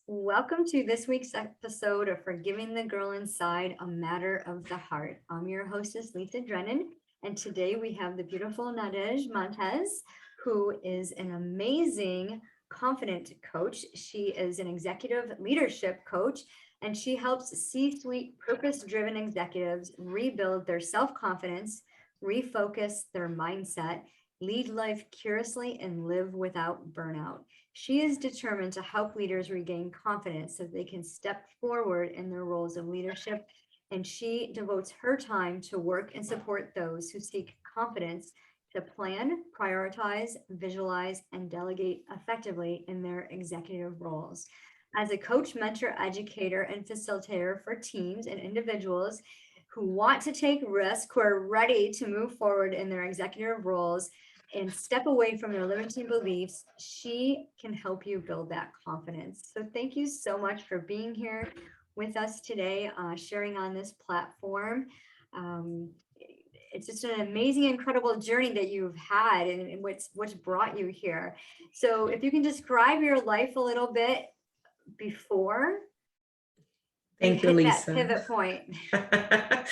Welcome to this week's episode of Forgiving the Girl Inside, a Matter of the Heart. I'm your hostess, Lisa Drennan, and today we have the beautiful Nadeje Montes, who is an amazing confident coach. She is an executive leadership coach, and she helps C-suite purpose-driven executives rebuild their self-confidence, refocus their mindset, lead life curiously, and live without burnout. She is determined to help leaders regain confidence so they can step forward in their roles of leadership. And she devotes her time to work and support those who seek confidence to plan, prioritize, visualize, and delegate effectively in their executive roles. As a coach, mentor, educator, and facilitator for teams and individuals who want to take risks, who are ready to move forward in their executive roles, and step away from their limiting beliefs, she can help you build that confidence. So thank you so much for being here with us today, sharing on this platform. Um, it's just an amazing, incredible journey that you've had and what's brought you here. So if you can describe your life a little bit before you Thank you, hit that Lisa. pivot point.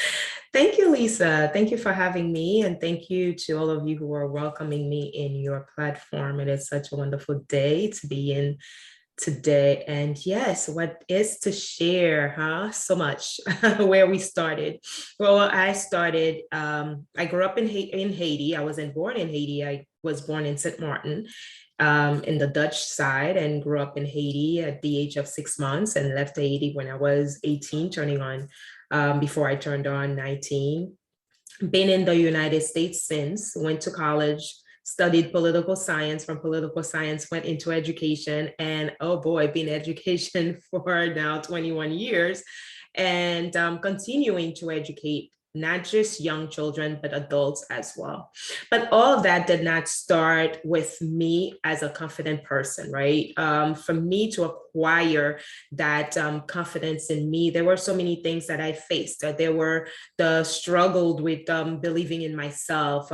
Thank you, Lisa. Thank you for having me. And thank you to all of you who are welcoming me in your platform. It is such a wonderful day to be in today. And yes, what is to share, huh? So much where we started. Well, I grew up in Haiti. I wasn't born in Haiti. I was born in St. Martin in the Dutch side and grew up in Haiti at the age of 6 months and left Haiti when I was 18, turning on before I turned on 19. Been in the United States since, went to college, studied political science. From political science, went into education. And oh boy, been in education for now 21 years and continuing to educate not just young children, but adults as well. But all of that did not start with me as a confident person, right? For me to acquire that confidence in me, there were so many things that I faced. There were the struggled with believing in myself,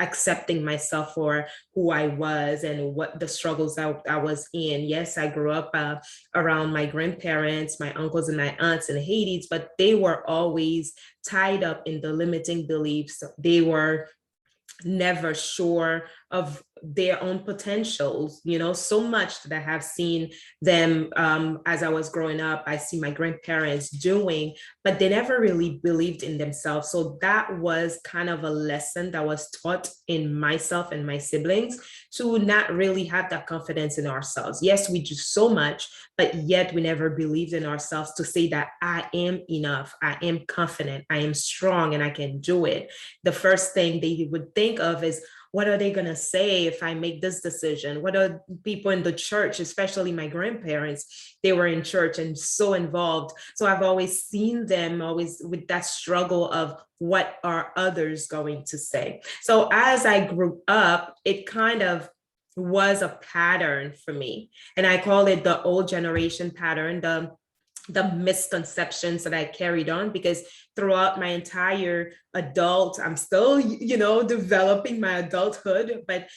accepting myself for who I was and what the struggles I was in. Yes, I grew up around my grandparents, my uncles and my aunts in Haiti, but they were always tied up in the limiting beliefs. They were never sure of their own potentials, so much that I have seen them as I was growing up. I see my grandparents doing, but they never really believed in themselves. So that was kind of a lesson that was taught in myself and my siblings to not really have that confidence in ourselves. Yes, we do so much, but yet we never believed in ourselves to say that I am enough, I am confident, I am strong, and I can do it. The first thing they would think of is, what are they going to say if I make this decision? What are people in the church, especially my grandparents? They were in church and so involved. So I've always seen them always with that struggle of what are others going to say? So as I grew up, it kind of was a pattern for me. And I call it the old generation pattern, the misconceptions that I carried on, because throughout my entire I'm still, developing my adulthood. But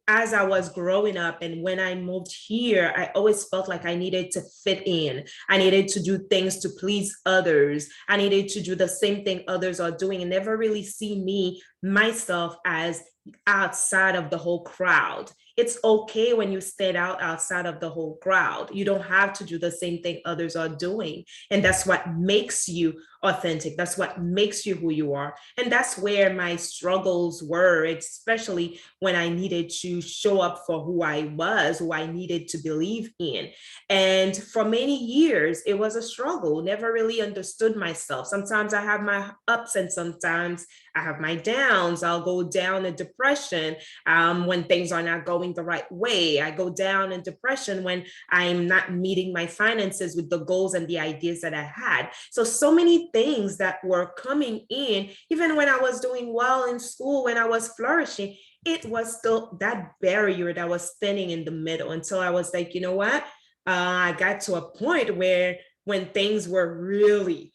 as I was growing up and when I moved here, I always felt like I needed to fit in. I needed to do things to please others. I needed to do the same thing others are doing and never really see myself as outside of the whole crowd. It's okay when you stand out outside of the whole crowd. You don't have to do the same thing others are doing. And that's what makes you authentic. That's what makes you who you are. And that's where my struggles were, especially when I needed to show up for who I was, who I needed to believe in. And for many years, it was a struggle, never really understood myself. Sometimes I have my ups and sometimes I have my downs. I'll go down in depression when things are not going the right way. I go down in depression when I'm not meeting my finances with the goals and the ideas that I had. So many things that were coming in, even when I was doing well in school, when I was flourishing, it was still that barrier that was standing in the middle until I was like, you know what? I got to a point where when things were really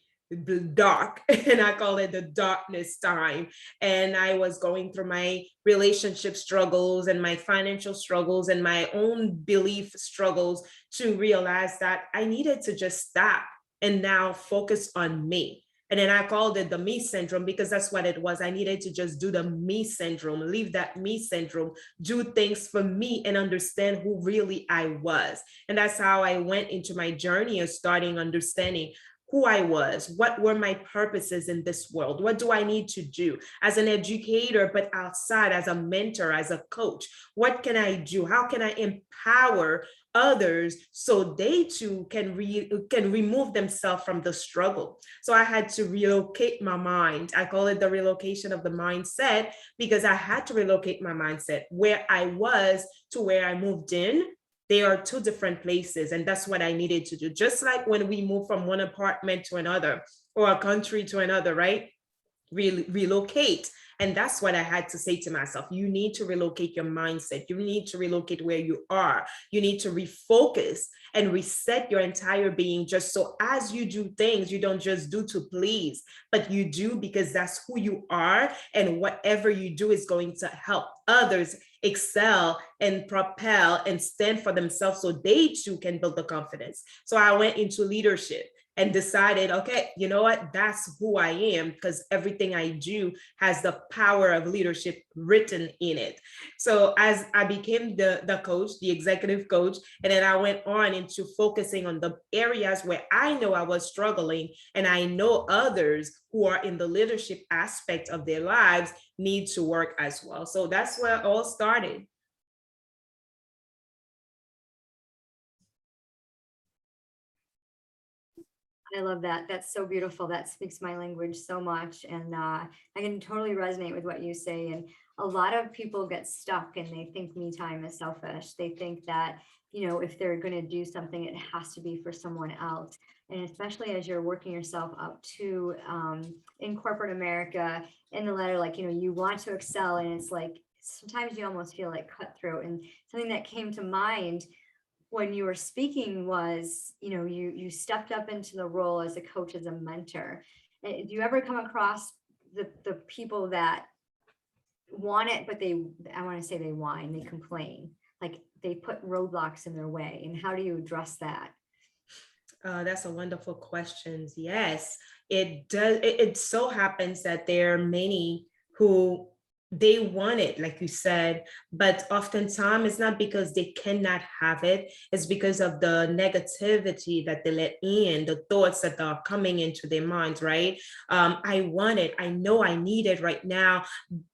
dark, and I call it the darkness time. And I was going through my relationship struggles and my financial struggles and my own belief struggles to realize that I needed to just stop and now focus on me. And then I called it the me syndrome because that's what it was. I needed to just do the me syndrome, leave that me syndrome, do things for me and understand who really I was. And that's how I went into my journey of starting understanding who I was, what were my purposes in this world, what do I need to do as an educator, but outside as a mentor, as a coach, what can I do? How can I empower others so they too can remove themselves from the struggle? So I had to relocate my mind. I call it the relocation of the mindset because I had to relocate my mindset where I was to where I moved in. They are two different places, and that's what I needed to do. Just like when we move from one apartment to another or a country to another, right? Relocate. And that's what I had to say to myself. You need to relocate your mindset. You need to relocate where you are. You need to refocus and reset your entire being, just so as you do things, you don't just do to please, but you do because that's who you are. And whatever you do is going to help others excel and propel and stand for themselves so they too can build the confidence. So I went into leadership and decided, okay, you know what, that's who I am, because everything I do has the power of leadership written in it. So as I became the coach, the executive coach, and then I went on into focusing on the areas where I know I was struggling, and I know others who are in the leadership aspect of their lives need to work as well. So that's where it all started. I love that. That's so beautiful. That speaks my language so much. And I can totally resonate with what you say. And a lot of people get stuck and they think me time is selfish. They think that, if they're going to do something, it has to be for someone else. And especially as you're working yourself up to in corporate America, in the letter, like, you want to excel. And it's like, sometimes you almost feel like cutthroat. And something that came to mind when you were speaking was, you stepped up into the role as a coach, as a mentor. Do you ever come across the people that want it, but I want to say they whine, they complain, like they put roadblocks in their way? And how do you address that? That's a wonderful question. Yes, it does. It so happens that there are many who they want it, like you said, but oftentimes it's not because they cannot have it. It's because of the negativity that they let in, the thoughts that are coming into their minds, right? I want it. I know I need it right now,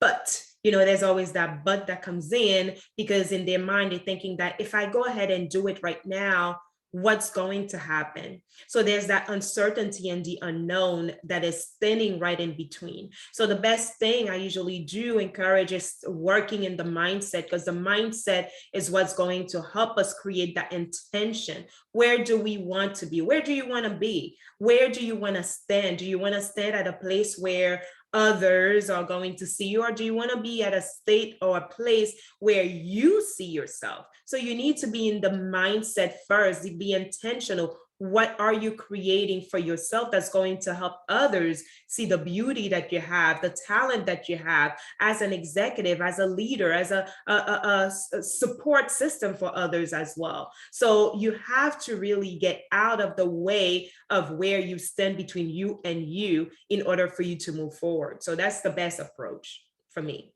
but there's always that but that comes in because in their mind, they're thinking that if I go ahead and do it right now, what's going to happen? So there's that uncertainty and the unknown that is standing right in between. So the best thing I usually do encourage is working in the mindset, because the mindset is what's going to help us create that intention. Where do we want to be? Where do you want to be? Where do you want to stand? Do you want to stand at a place where others are going to see you, or do you want to be at a state or a place where you see yourself? So you need to be in the mindset first, be intentional. What are you creating for yourself that's going to help others see the beauty that you have, the talent that you have as an executive, as a leader, as a support system for others as well? So you have to really get out of the way of where you stand between you and you in order for you to move forward. So that's the best approach for me.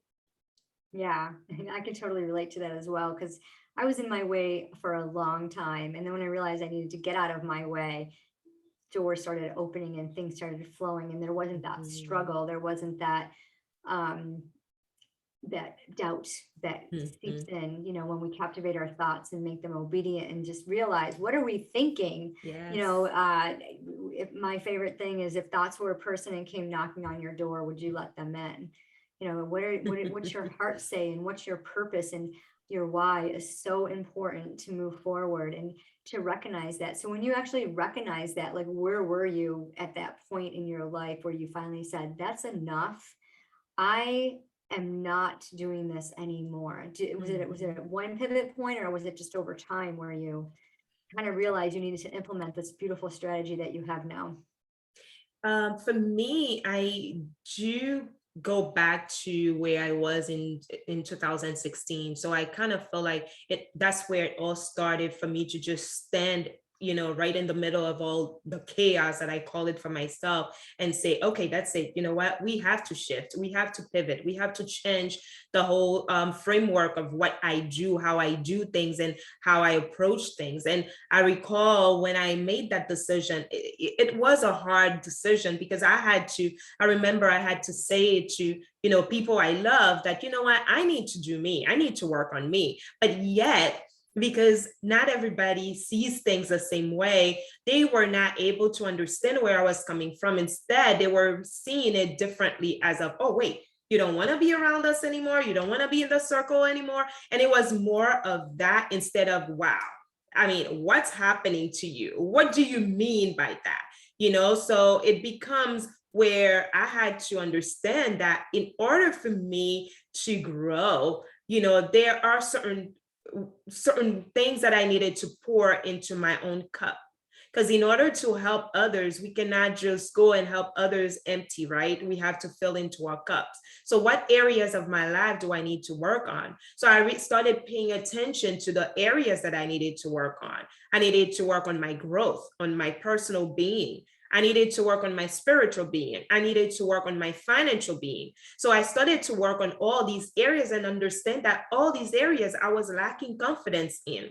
Yeah, and I can totally relate to that as well, because I was in my way for a long time. And then when I realized I needed to get out of my way, doors started opening and things started flowing. And there wasn't that struggle. There wasn't um, that doubt that seeps in, when we captivate our thoughts and make them obedient and just realize, what are we thinking? Yes. If my favorite thing is, if thoughts were a person and came knocking on your door, would you let them in? What's your heart say, and what's your purpose, and your why is so important to move forward and to recognize that. So when you actually recognize that, like, where were you at that point in your life where you finally said, that's enough? I am not doing this anymore. Was it at one pivot point, or was it just over time where you kind of realized you needed to implement this beautiful strategy that you have now? For me, I do go back to where I was in 2016. So I kind of feel like that's where it all started for me to just stand, right in the middle of all the chaos that I call it for myself and say, okay, that's it. You know what? We have to shift. We have to pivot. We have to change the whole framework of what I do, how I do things, and how I approach things. And I recall when I made that decision, it was a hard decision because I remember I had to say it to, people I love that, you know what, I need to do me. I need to work on me. But yet, because not everybody sees things the same way, they were not able to understand where I was coming from. Instead, they were seeing it differently as of, oh, wait, you don't want to be around us anymore. You don't want to be in the circle anymore. And it was more of that instead of, wow, I mean, what's happening to you? What do you mean by that? So it becomes where I had to understand that in order for me to grow, there are certain things that I needed to pour into my own cup. Because in order to help others, we cannot just go and help others empty, right? We have to fill into our cups. So, what areas of my life do I need to work on? So, I started paying attention to the areas that I needed to work on. I needed to work on my growth, on my personal being. I needed to work on my spiritual being. I needed to work on my financial being. So I started to work on all these areas and understand that all these areas I was lacking confidence in.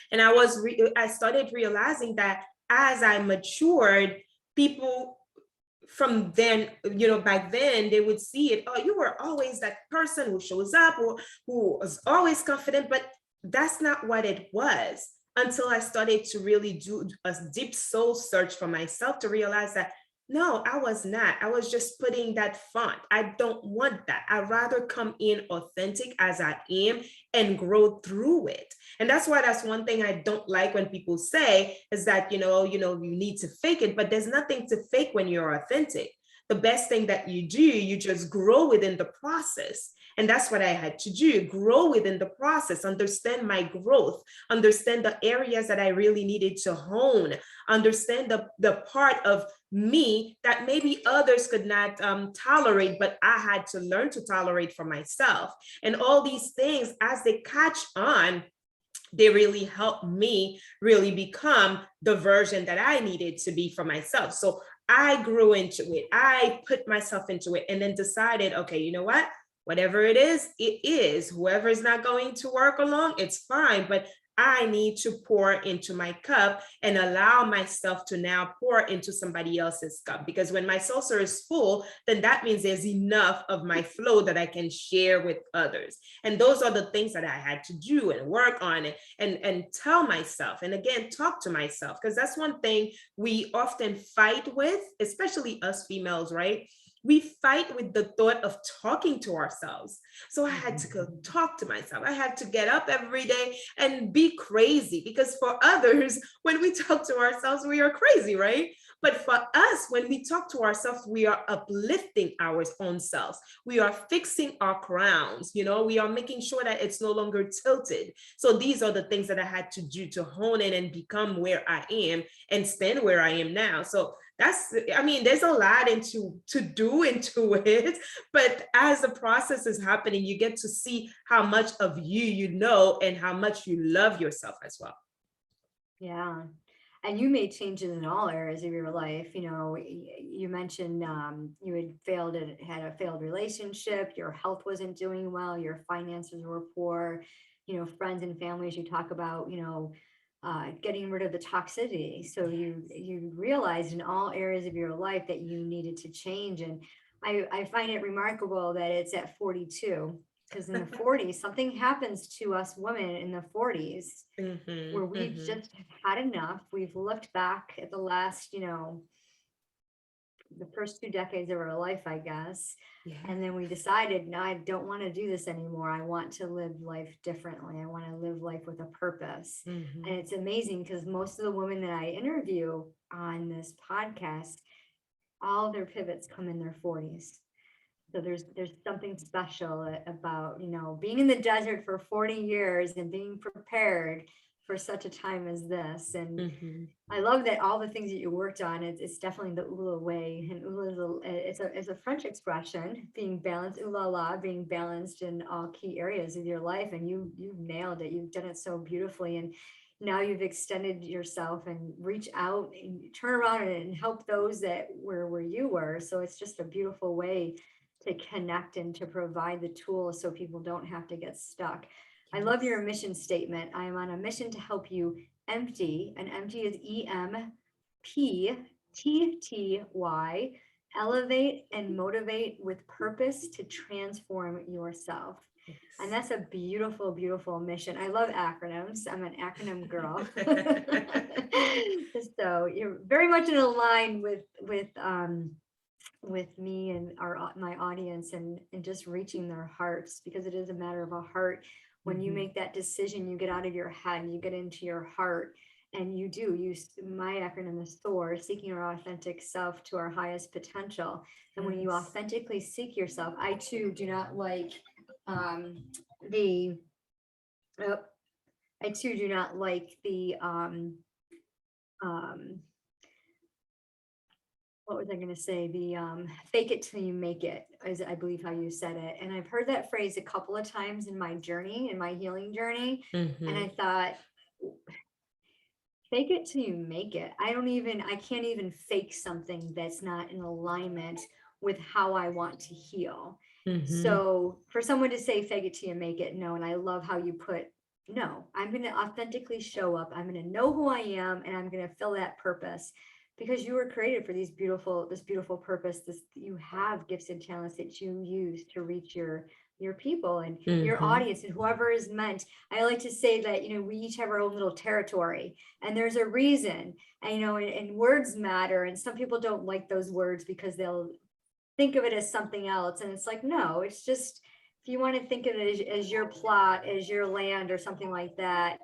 And I started realizing that as I matured, people from then, back then, they would see it. Oh, you were always that person who shows up or who was always confident, but that's not what it was until I started to really do a deep soul search for myself to realize that no, I was not. I was just putting that font. I don't want that. I'd rather come in authentic as I am and grow through it. And that's one thing I don't like when people say is that, you need to fake it, but there's nothing to fake when you're authentic. The best thing that you do, you just grow within the process. And that's what I had to do, grow within the process, understand my growth, understand the areas that I really needed to hone, understand the part of me that maybe others could not tolerate, but I had to learn to tolerate for myself. And all these things, as they catch on, they really helped me really become the version that I needed to be for myself. So I grew into it. I put myself into it and then decided, okay, you know what? Whatever it is, it is. Whoever is not going to work along, it's fine. But I need to pour into my cup and allow myself to now pour into somebody else's cup. Because when my saucer is full, then that means there's enough of my flow that I can share with others. And those are the things that I had to do and work on and tell myself. And again, talk to myself, because that's one thing we often fight with, especially us females, right? We fight with the thought of talking to ourselves. So I had to go talk to myself. I had to get up every day and be crazy, because for others, when we talk to ourselves, we are crazy, right? But for us, when we talk to ourselves, we are uplifting our own selves. We are fixing our crowns, we are making sure that it's no longer tilted. So these are the things that I had to do to hone in and become where I am and stand where I am now. So there's a lot to do into it, but as the process is happening, you get to see how much of you know and how much you love yourself as well. Yeah. And you made changes in all areas of your life. You mentioned you had a failed relationship, your health wasn't doing well, your finances were poor, friends and families, you talk about, getting rid of the toxicity. So you realized in all areas of your life that you needed to change. And I find it remarkable that it's at 42, because in the 40s, something happens to us women in the 40s where we've just had enough. We've looked back at the last, the first 2 decades of our life, I guess. Yeah. And then we decided, no, I don't want to do this anymore. I want to live life differently. I want to live life with a purpose. And it's amazing because most of the women that I interview on this podcast, all their pivots come in their 40s. So there's something special about, being in the desert for 40 years and being prepared for such a time as this. And Mhm. I love that all the things that you worked on, it's definitely the Ula way. And Ula is it's a French expression, being balanced, Ula la, being balanced in all key areas of your life. And you've nailed it. You've done it so beautifully. And now you've extended yourself and reach out and turn around and help those that were where you were. So it's just a beautiful way to connect and to provide the tools so people don't have to get stuck. I love your mission statement. I am on a mission to help you empty, and empty is EMPTTY, elevate and motivate with purpose to transform yourself. And that's a beautiful, beautiful mission. I love acronyms. I'm an acronym girl. So you're very much in line with me and my audience, and just reaching their hearts, because it is a matter of a heart. When you make that decision, you get out of your head and you get into your heart, and you do use, my acronym is SOAR, seeking our authentic self to our highest potential. And when you Yes. authentically seek yourself, I too do not like the I too do not like the what was I going to say? The fake it till you make it, is I believe how you said it. And I've heard that phrase a couple of times in my journey, in my healing journey. And I thought, fake it till you make it. I can't even fake something that's not in alignment with how I want to heal. So for someone to say fake it till you make it, no. And I love how you put, no, I'm going to authentically show up. I'm going to know who I am, and I'm going to fill that purpose, because you were created for this beautiful purpose. You have gifts and talents that you use to reach your people and your audience, and whoever is meant. I like to say that, we each have our own little territory, and there's a reason. And and words matter, and some people don't like those words because they'll think of it as something else. And it's like, no, it's just, if you want to think of it as your plot, as your land, or something like that.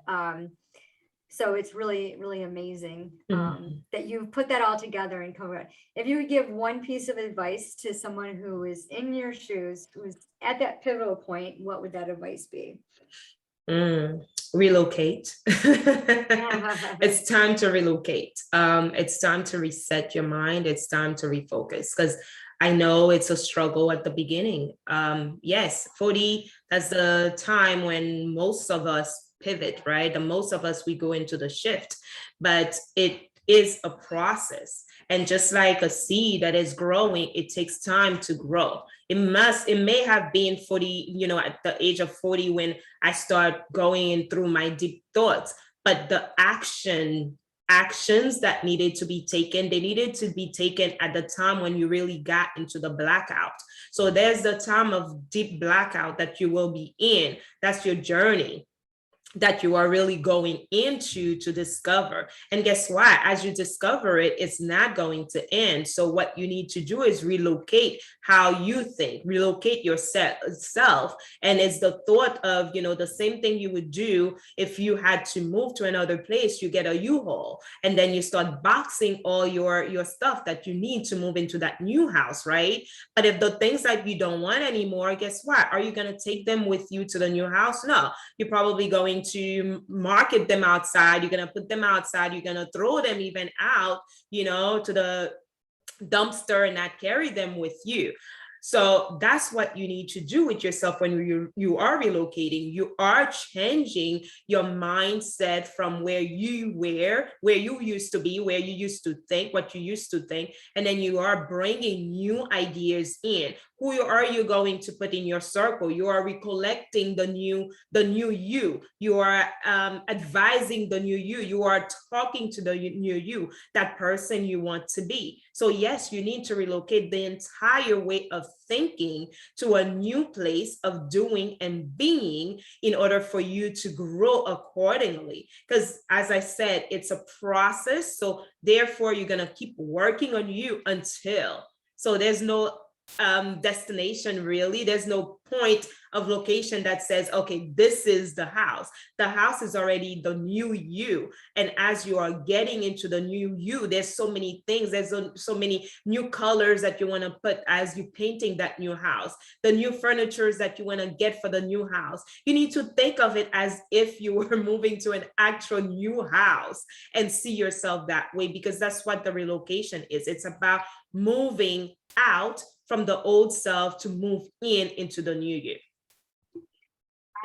So it's really, really amazing that you've put that all together and come around. If you would give one piece of advice to someone who is in your shoes, who's at that pivotal point, what would that advice be? Relocate. It's time to relocate. It's time to reset your mind. It's time to refocus, because I know it's a struggle at the beginning. Yes, 40, that's the time when most of us pivot, right? The most of us, we go into the shift, but it is a process. And just like a seed that is growing, it takes time to grow. It may have been 40, at the age of 40 when I start going through my deep thoughts, but the actions that needed to be taken, they needed to be taken at the time when you really got into the blackout. So there's the time of deep blackout that you will be in. That's your journey that you are really going into to discover. And guess what? As you discover it, it's not going to end. So what you need to do is relocate how you think, relocate yourself. And it's the thought of, the same thing you would do if you had to move to another place. You get a U-Haul, and then you start boxing all your stuff that you need to move into that new house, right? But if the things that you don't want anymore, guess what? Are you going to take them with you to the new house? No, you're probably going to market them outside. You're going to put them outside. You're going to throw them even out, to the dumpster and not carry them with you. So that's what you need to do with yourself when you are relocating. You are changing your mindset from where you used to be, where you used to think, what you used to think, and then you are bringing new ideas in. Who are you going to put in your circle? You are recollecting the new you. You are advising the new you. You are talking to the new you, that person you want to be. So yes, you need to relocate the entire way of thinking to a new place of doing and being in order for you to grow accordingly. Because as I said, it's a process. So therefore, you're going to keep working on you until. So there's no destination, really. There's no point of location that says, okay, this is the house. The house is already the new you. And as you are getting into the new you, there's so many things, there's so many new colors that you want to put as you painting that new house, the new furnitures that you want to get for the new house. You need to think of it as if you were moving to an actual new house and see yourself that way, because that's what the relocation is. It's about moving out from the old self to move into the new you.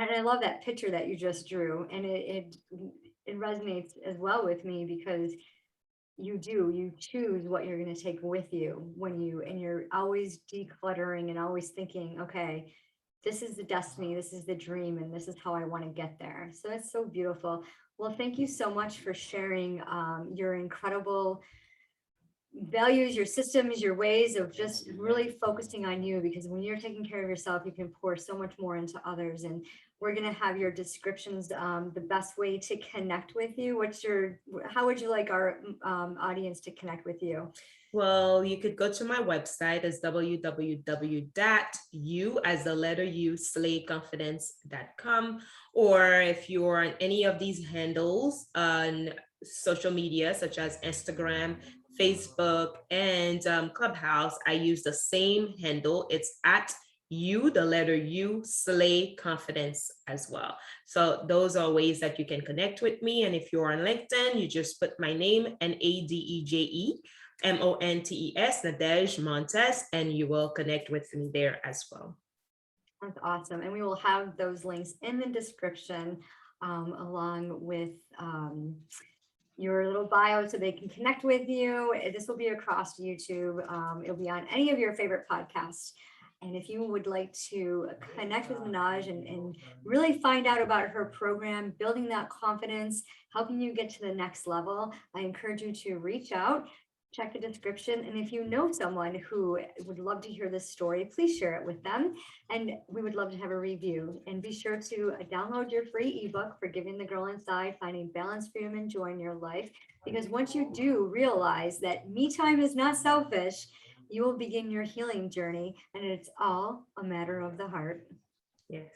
And I love that picture that you just drew, and it resonates as well with me, because you choose what you're going to take with you and you're always decluttering and always thinking, okay, this is the destiny, this is the dream, and this is how I want to get there. So that's so beautiful. Well, thank you so much for sharing your incredible values, your systems, your ways of just really focusing on you, because when you're taking care of yourself, you can pour so much more into others. And we're going to have your descriptions, the best way to connect with you. How would you like our audience to connect with you? Well, you could go to my website. It's www.u as the letter U, slayconfidence.com. Or if you're on any of these handles on social media, such as Instagram, Facebook, and Clubhouse, I use the same handle. It's at U, the letter U, Slay Confidence as well. So those are ways that you can connect with me. And if you're on LinkedIn, you just put my name, Nadeje Montes, Nadeje Montes, and you will connect with me there as well. That's awesome. And we will have those links in the description, along with your little bio, so they can connect with you. This will be across YouTube. It'll be on any of your favorite podcasts. And if you would like to connect with Nadeje and really find out about her program, building that confidence, helping you get to the next level, I encourage you to reach out, check the description. And if you know someone who would love to hear this story, please share it with them. And we would love to have a review. And be sure to download your free ebook, Forgiving the Girl Inside, Finding Balance, Freedom, and Joy in Your Life. Because once you do realize that me time is not selfish, you will begin your healing journey, and it's all a matter of the heart. Yes.